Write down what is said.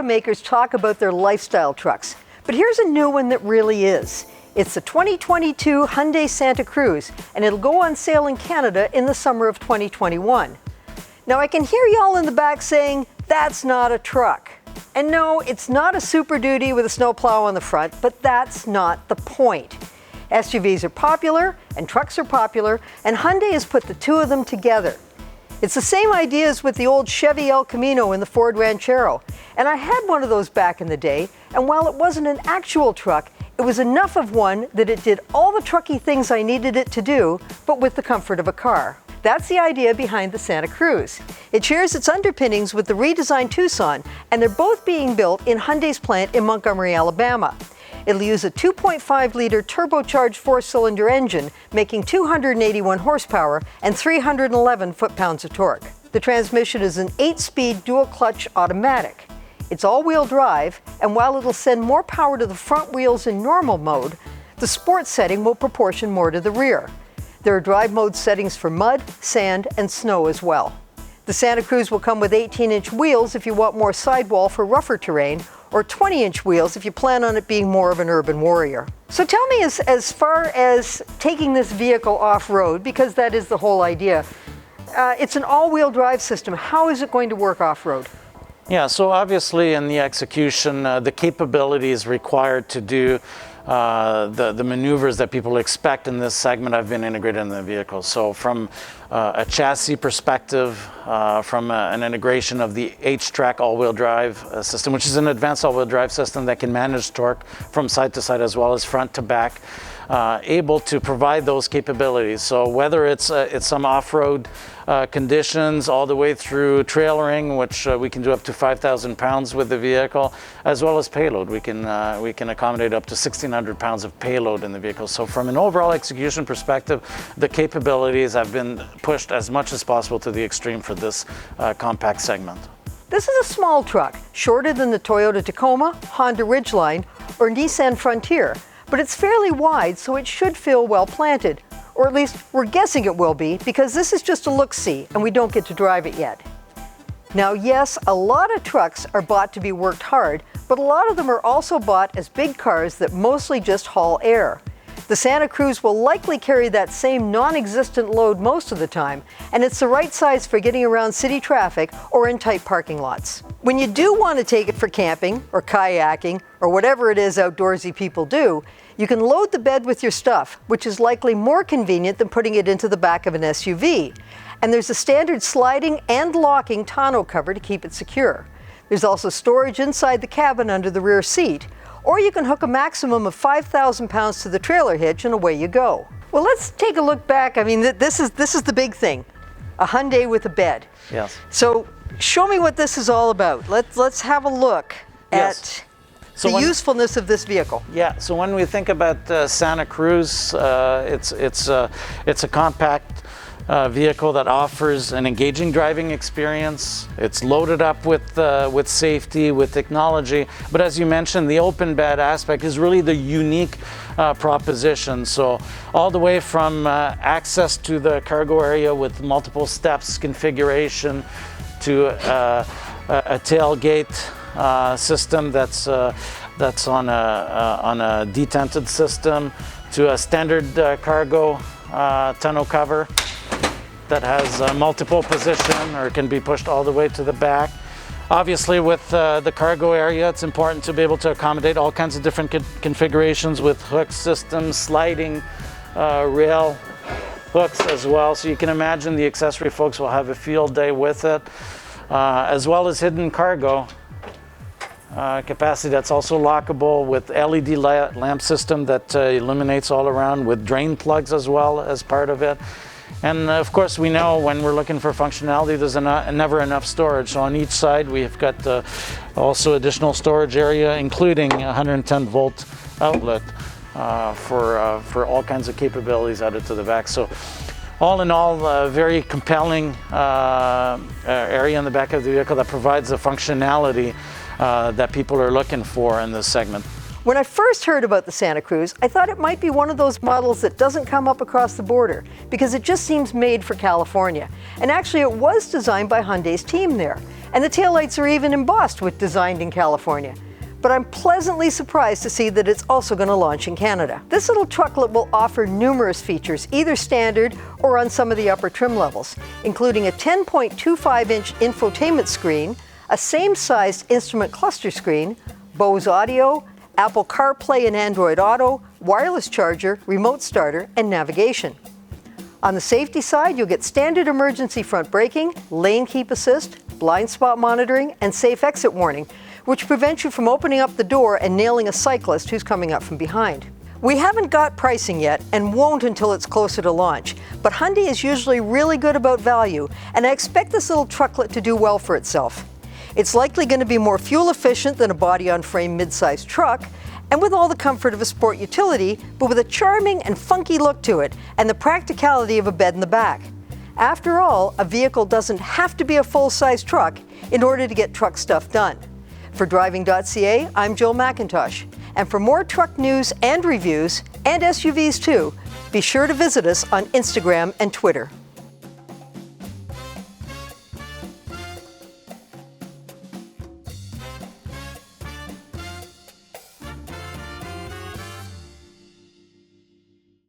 automakers talk about their lifestyle trucks, but here's a new one that really is. It's the 2022 Hyundai Santa Cruz, and it'll go on sale in Canada in the summer of 2021. Now I can hear y'all in the back saying, that's not a truck. And no, it's not a Super Duty with a snowplow on the front, but that's not the point. SUVs are popular, and trucks are popular, and Hyundai has put the two of them together. It's the same idea as with the old Chevy El Camino and the Ford Ranchero. And I had one of those back in the day, and while it wasn't an actual truck, it was enough of one that it did all the trucky things I needed it to do, but with the comfort of a car. That's the idea behind the Santa Cruz. It shares its underpinnings with the redesigned Tucson, and they're both being built in Hyundai's plant in Montgomery, Alabama. It'll use a 2.5-liter turbocharged four-cylinder engine, making 281 horsepower and 311 foot-pounds of torque. The transmission is an 8-speed dual-clutch automatic. It's all-wheel drive, and while it'll send more power to the front wheels in normal mode, the sport setting will proportion more to the rear. There are drive mode settings for mud, sand, and snow as well. The Santa Cruz will come with 18-inch wheels if you want more sidewall for rougher terrain, or 20-inch wheels if you plan on it being more of an urban warrior. So tell me, as far as taking this vehicle off-road, because that is the whole idea, it's an all-wheel drive system. How is it going to work off-road? Yeah, so obviously in the execution, the capabilities required to do the maneuvers that people expect in this segment have been integrated in the vehicle. So from a chassis perspective, from an integration of the H-Track all-wheel drive system, which is an advanced all-wheel drive system that can manage torque from side to side as well as front to back, able to provide those capabilities. So whether it's some off-road conditions all the way through trailering, which we can do up to 5,000 pounds with the vehicle, as well as payload. We can accommodate up to 1,600 pounds of payload in the vehicle. So from an overall execution perspective, the capabilities have been pushed as much as possible to the extreme for this compact segment. This is a small truck, shorter than the Toyota Tacoma, Honda Ridgeline, or Nissan Frontier, but it's fairly wide, so it should feel well planted. Or at least we're guessing it will be, because this is just a look-see and we don't get to drive it yet. Now yes, a lot of trucks are bought to be worked hard, but a lot of them are also bought as big cars that mostly just haul air. The Santa Cruz will likely carry that same non-existent load most of the time, and it's the right size for getting around city traffic or in tight parking lots. When you do want to take it for camping or kayaking or whatever it is outdoorsy people do, you can load the bed with your stuff, which is likely more convenient than putting it into the back of an SUV. And there's a standard sliding and locking tonneau cover to keep it secure. There's also storage inside the cabin under the rear seat, or you can hook a maximum of 5,000 pounds to the trailer hitch and away you go. Well, let's take a look back. I mean, this is the big thing, a Hyundai with a bed. Yes. So show me what this is all about. Let's have a look at the usefulness of this vehicle. Yeah, so when we think about Santa Cruz, it's a compact vehicle that offers an engaging driving experience. It's loaded up with safety, with technology, but as you mentioned, the open bed aspect is really the unique proposition. So all the way from access to the cargo area with multiple steps configuration to a tailgate system that's on a detented system, to a standard cargo tonneau cover that has multiple position or can be pushed all the way to the back. Obviously with the cargo area, it's important to be able to accommodate all kinds of different configurations with hook systems, sliding rail hooks as well. So you can imagine the accessory folks will have a field day with it, as well as hidden cargo capacity that's also lockable with LED lamp system that illuminates all around, with drain plugs as well as part of it. And of course, we know when we're looking for functionality, there's never enough storage. So on each side, we've got also additional storage area, including a 110 volt outlet for all kinds of capabilities added to the back. So all in all, a very compelling area in the back of the vehicle that provides the functionality that people are looking for in this segment. When I first heard about the Santa Cruz, I thought it might be one of those models that doesn't come up across the border because it just seems made for California. And actually it was designed by Hyundai's team there. and the taillights are even embossed with "Designed in California." But I'm pleasantly surprised to see that it's also going to launch in Canada. This little trucklet will offer numerous features, either standard or on some of the upper trim levels, including a 10.25-inch infotainment screen, a same-sized instrument cluster screen, Bose audio, Apple CarPlay and Android Auto, wireless charger, remote starter, and navigation. On the safety side, you'll get standard emergency front braking, lane keep assist, blind spot monitoring, and safe exit warning, which prevents you from opening up the door and nailing a cyclist who's coming up from behind. We haven't got pricing yet and won't until it's closer to launch, but Hyundai is usually really good about value, and I expect this little trucklet to do well for itself. It's likely going to be more fuel efficient than a body-on-frame mid-sized truck, and with all the comfort of a sport utility, but with a charming and funky look to it and the practicality of a bed in the back. After all, a vehicle doesn't have to be a full-size truck in order to get truck stuff done. For Driving.ca, I'm Jill McIntosh. And for more truck news and reviews, and SUVs too, be sure to visit us on Instagram and Twitter.